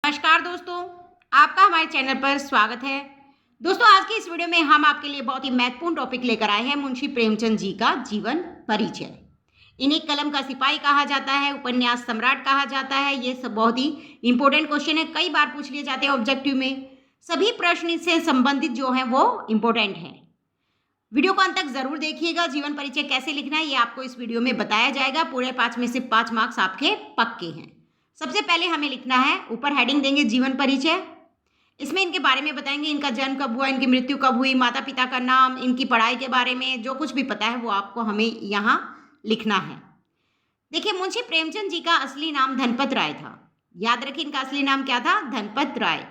नमस्कार दोस्तों, आपका हमारे चैनल पर स्वागत है। दोस्तों, आज की इस वीडियो में हम आपके लिए बहुत ही महत्वपूर्ण टॉपिक लेकर आए हैं, मुंशी प्रेमचंद जी का जीवन परिचय। इन्हें कलम का सिपाही कहा जाता है, उपन्यास सम्राट कहा जाता है। ये सब बहुत ही इंपॉर्टेंट क्वेश्चन है, कई बार पूछ लिए जाते हैं ऑब्जेक्टिव में। सभी प्रश्न इससे संबंधित जो हैं वो इंपॉर्टेंट हैं। वीडियो को अंत तक जरूर देखिएगा। जीवन परिचय कैसे लिखना है ये आपको इस वीडियो में बताया जाएगा। पूरे 5 में से 5 मार्क्स आपके पक्के हैं। सबसे पहले हमें लिखना है, ऊपर हेडिंग देंगे जीवन परिचय। इसमें इनके बारे में बताएंगे, इनका जन्म कब हुआ, इनकी मृत्यु कब हुई, माता पिता का नाम, इनकी पढ़ाई के बारे में जो कुछ भी पता है वो आपको हमें यहाँ लिखना है। देखिए, मुंशी प्रेमचंद जी का असली नाम धनपत राय था। याद रखिए, इनका असली नाम क्या था? धनपत राय।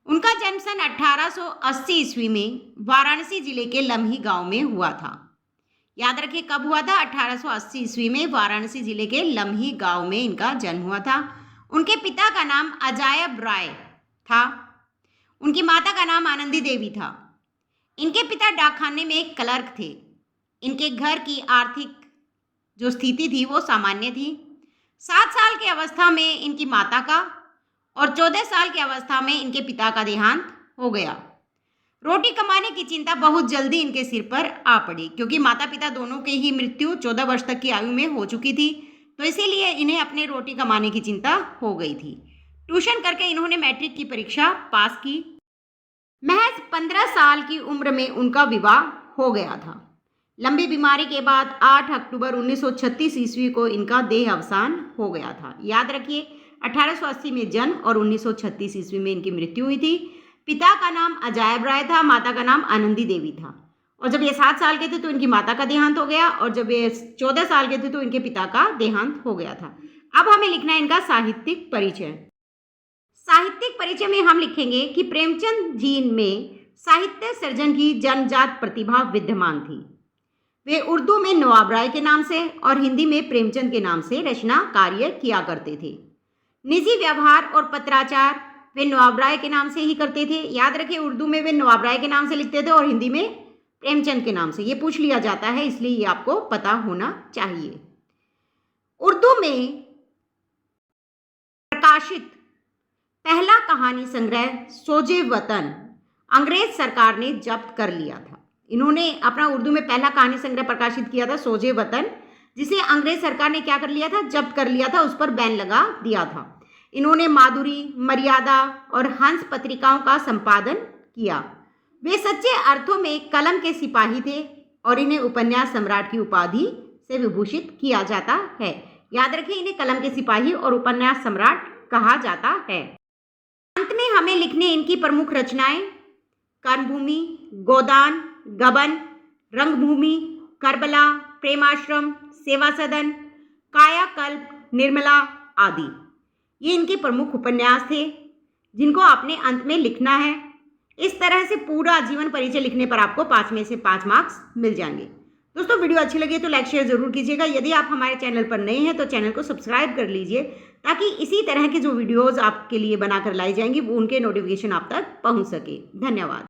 उनका जन्म सन 1880 ईस्वी में वाराणसी जिले के लम्ही गांव में हुआ था। याद रखिए, कब हुआ था? 1880 ईस्वी में वाराणसी जिले के लम्ही गांव में इनका जन्म हुआ था। उनके पिता का नाम अजायब राय था। उनकी माता का नाम आनंदी देवी था। इनके पिता डाकखाने में एक क्लर्क थे। इनके घर की आर्थिक जो स्थिति थी वो सामान्य थी। 7 साल की अवस्था में इनकी माता का और 14 साल की अवस्था में इनके पिता का देहांत हो गया। रोटी कमाने की चिंता बहुत जल्दी इनके सिर पर आ पड़ी, क्योंकि माता पिता दोनों की ही मृत्यु 14 वर्ष तक की आयु में हो चुकी थी, तो इसीलिए इन्हें अपने रोटी कमाने की चिंता हो गई थी। ट्यूशन करके इन्होंने मैट्रिक की परीक्षा पास की। महज 15 साल की उम्र में उनका विवाह हो गया था। लंबी बीमारी के बाद 8 अक्टूबर 1936 ईस्वी को इनका देह अवसान हो गया था। याद रखिए, 1880 में जन्म और 1936 ईस्वी में इनकी मृत्यु हुई थी। पिता का नाम अजायब राय था, माता का नाम आनंदी देवी था। और जब ये 7 साल के थे तो इनकी माता का देहांत हो गया, और जब ये 14 साल के थे तो इनके पिता का देहांत हो गया था। अब हमें लिखना है इनका साहित्यिक परिचय। साहित्यिक परिचय में हम लिखेंगे कि प्रेमचंद जी में साहित्य सर्जन की जन्मजात प्रतिभा विद्यमान थी। वे उर्दू में नवाब राय के नाम से और हिंदी में प्रेमचंद के नाम से रचना कार्य किया करते थे। निजी व्यवहार और पत्राचार वे नवाब राय के नाम से ही करते थे। याद रखिए, उर्दू में वे नवाब राय के नाम से लिखते थे और हिंदी में प्रेमचंद के नाम से। ये पूछ लिया जाता है, इसलिए ये आपको पता होना चाहिए। उर्दू में प्रकाशित पहला कहानी संग्रह सोजे वतन अंग्रेज सरकार ने जब्त कर लिया था। इन्होंने अपना उर्दू में पहला कहानी संग्रह प्रकाशित किया था, सोजे वतन, जिसे अंग्रेज सरकार ने क्या कर लिया था? जब्त कर लिया था, उस पर बैन लगा दिया था। इन्होंने माधुरी, मर्यादा और हंस पत्रिकाओं का संपादन किया। वे सच्चे अर्थों में कलम के सिपाही थे और इन्हें उपन्यास सम्राट की उपाधि से विभूषित किया जाता है। याद रखिए, इन्हें कलम के सिपाही और उपन्यास सम्राट कहा जाता है। अंत में हमें लिखने इनकी प्रमुख रचनाएं कर्मभूमि, गोदान, गबन, रंगभूमि, करबला, प्रेमाश्रम, सेवा सदन, कायाकल्प, निर्मला आदि। ये इनके प्रमुख उपन्यास थे जिनको आपने अंत में लिखना है। इस तरह से पूरा जीवन परिचय लिखने पर आपको 5 में से 5 मार्क्स मिल जाएंगे। दोस्तों, वीडियो अच्छी लगी तो लाइक शेयर जरूर कीजिएगा। यदि आप हमारे चैनल पर नए हैं तो चैनल को सब्सक्राइब कर लीजिए, ताकि इसी तरह के जो वीडियोज़ आपके लिए बनाकर लाई जाएंगी वो उनके नोटिफिकेशन आप तक पहुंच सके। धन्यवाद।